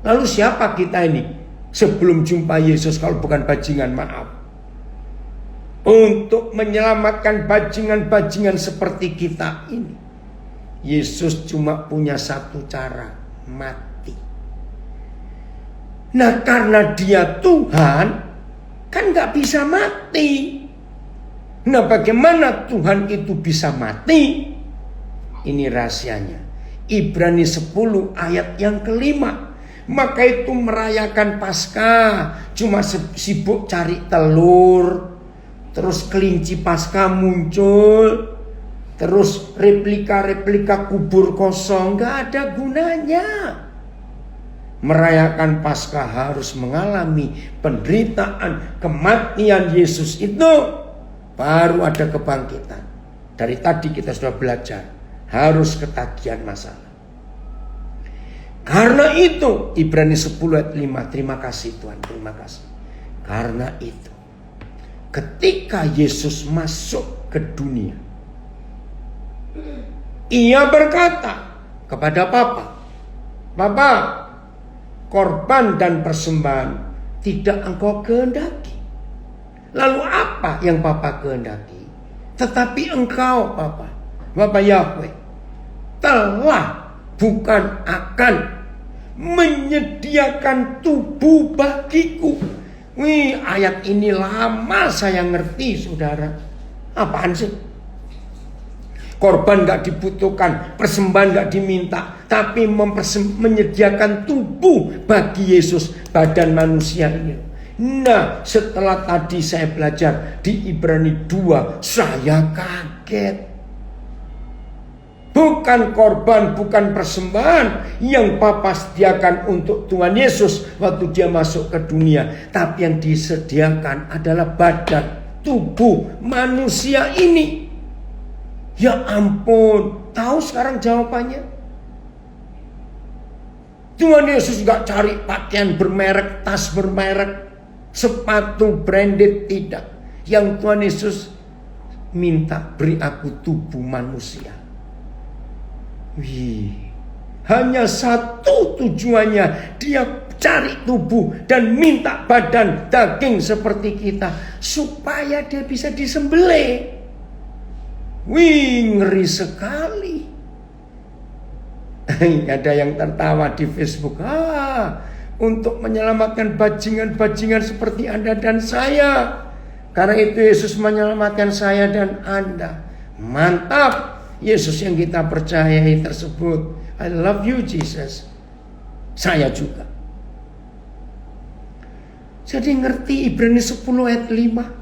Lalu siapa kita ini sebelum jumpa Yesus kalau bukan bajingan? Maaf. Untuk menyelamatkan bajingan-bajingan seperti kita ini, Yesus cuma punya satu cara, mati. Nah, karena dia Tuhan, kan gak bisa mati. Nah, bagaimana Tuhan itu bisa mati? Ini rahasianya. Ibrani 10 ayat yang kelima. Maka itu merayakan Paskah, cuma sibuk cari telur, terus kelinci Paskah muncul, terus replika-replika kubur kosong, gak ada gunanya. Merayakan Paskah harus mengalami penderitaan, kematian Yesus itu, baru ada kebangkitan. Dari tadi kita sudah belajar, harus ketagihan masalah. Karena itu, Ibrani 10 ayat 5, terima kasih Tuhan, terima kasih. Karena itu, ketika Yesus masuk ke dunia, Ia berkata kepada Papa, Papa, korban dan persembahan tidak engkau kehendaki. Lalu apa yang Papa kehendaki? Tetapi engkau, Papa, Bapak Yahweh, telah bukan akan menyediakan tubuh bagiku. Wih, ayat ini lama saya ngerti, saudara. Apaan sih? Korban gak dibutuhkan, persembahan gak diminta, tapi menyediakan tubuh bagi Yesus, badan manusia ini. Nah, setelah tadi saya belajar di Ibrani 2, saya kaget. Bukan korban, bukan persembahan yang Papa sediakan untuk Tuhan Yesus waktu dia masuk ke dunia, tapi yang disediakan adalah badan, tubuh manusia ini. Ya ampun, tahu sekarang jawabannya? Tuhan Yesus gak cari pakaian bermerek, tas bermerek, sepatu branded, tidak. Yang Tuhan Yesus minta, beri aku tubuh manusia. Wih, hanya satu tujuannya, dia cari tubuh dan minta badan daging seperti kita, supaya dia bisa disembelih. Wih, ngeri sekali. Ada yang tertawa di Facebook. Untuk menyelamatkan bajingan-bajingan seperti Anda dan saya. Karena itu Yesus menyelamatkan saya dan Anda. Mantap. Yesus yang kita percayai tersebut. I love you Jesus. Saya juga. Jadi ngerti Ibrani 10 ayat 5.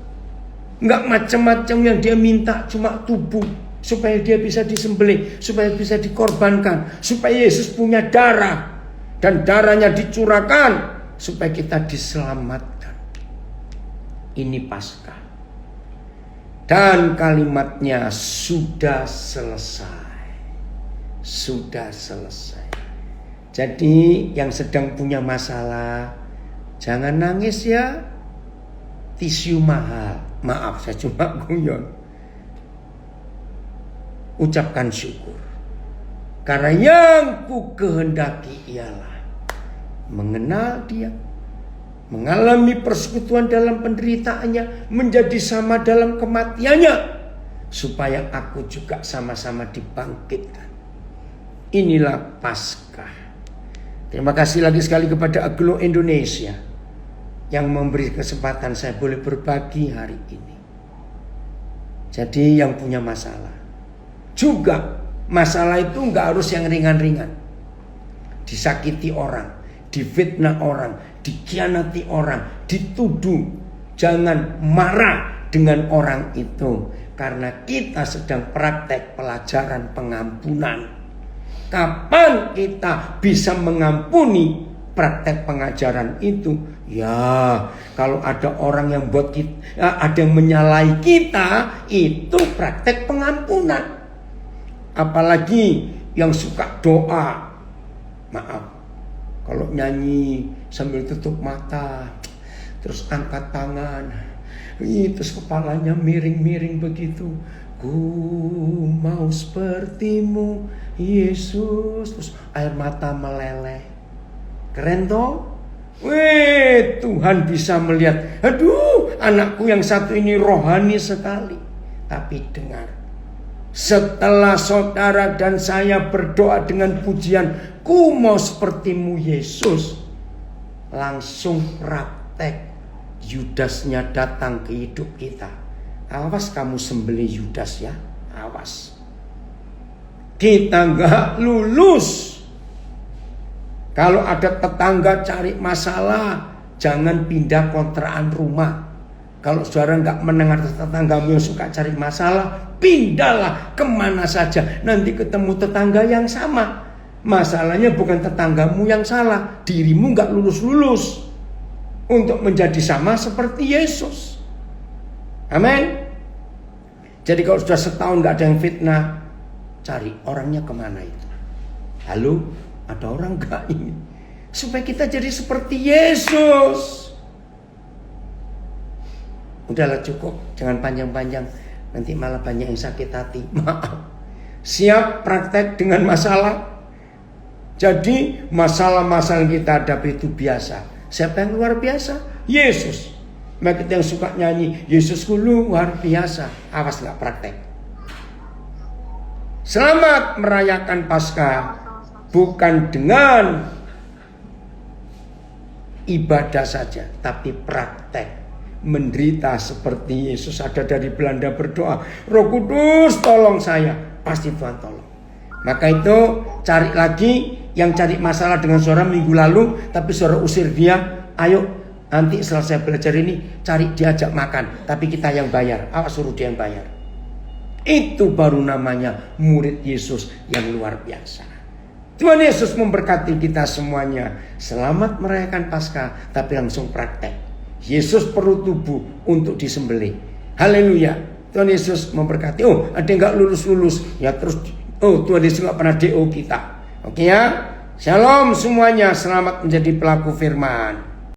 Enggak macam-macam yang dia minta, cuma tubuh. Supaya dia bisa disembelih, supaya bisa dikorbankan, supaya Yesus punya darah. Dan darahnya dicurahkan supaya kita diselamatkan. Ini Paskah. Dan kalimatnya sudah selesai. Sudah selesai. Jadi yang sedang punya masalah, jangan nangis ya. Tisu mahal. Maaf, saya cuma guyon. Ucapkan syukur. Karena yang ku kehendaki ialah mengenal dia, mengalami persekutuan dalam penderitaannya, menjadi sama dalam kematiannya, supaya aku juga sama-sama dibangkitkan. Inilah Paskah. Terima kasih lagi sekali kepada Aglo Indonesia yang memberi kesempatan saya boleh berbagi hari ini. Jadi yang punya masalah juga, masalah itu nggak harus yang ringan-ringan. Disakiti orang, difitnah orang, dikhianati orang, dituduh. Jangan marah dengan orang itu, karena kita sedang praktek pelajaran pengampunan. Kapan kita bisa mengampuni praktek pengajaran itu? Ya, kalau ada orang yang buat kita, ada yang menyalahi kita, itu praktek pengampunan. Apalagi yang suka doa. Maaf, kalau nyanyi sambil tutup mata, terus angkat tangan, terus kepalanya miring-miring begitu. Ku mau sepertimu Yesus, terus air mata meleleh. Keren toh? Wih, Tuhan bisa melihat. Aduh, anakku yang satu ini rohani sekali. Tapi dengar, setelah saudara dan saya berdoa dengan pujian, ku mau sepertimu Yesus, langsung praktek Yudasnya datang ke hidup kita. Awas kamu sembelih Yudas ya, awas. Kita gak lulus. Kalau ada tetangga cari masalah, jangan pindah kontrakan rumah. Kalau saudara gak mendengar tetanggamu yang suka cari masalah, pindahlah kemana saja. Nanti ketemu tetangga yang sama. Masalahnya bukan tetanggamu yang salah, dirimu gak lulus-lulus untuk menjadi sama seperti Yesus. Amin. Jadi kalau sudah setahun gak ada yang fitnah, cari orangnya kemana itu. Halo, ada orang gak ini? Supaya kita jadi seperti Yesus. Udahlah cukup, jangan panjang-panjang. Nanti malah banyak yang sakit hati. Maaf, Siap praktek dengan masalah? Jadi masalah-masalah yang kita hadapi itu biasa. Siapa yang luar biasa? Yesus. Mereka yang suka nyanyi, Yesusku luar biasa. Awas gak praktek. Selamat merayakan Paskah bukan dengan ibadah saja, tapi praktek. Menderita seperti Yesus. Ada dari Belanda berdoa, Roh Kudus tolong saya. Pasti Tuhan tolong. Maka itu cari lagi. Yang cari masalah dengan saudara minggu lalu, tapi saudara usir dia. Ayo nanti selesai belajar ini, cari diajak makan, tapi kita yang bayar. Awas suruh dia yang bayar. Itu baru namanya murid Yesus yang luar biasa. Tuhan Yesus memberkati kita semuanya. Selamat merayakan Paskah, tapi langsung praktek. Yesus perlu tubuh untuk disembelih. Haleluya. Tuhan Yesus memberkati. Oh, ada yang gak lulus-lulus, ya terus. Oh, Tuhan Yesus gak pernah DO kita. Oke ya. Shalom semuanya. Selamat menjadi pelaku firman.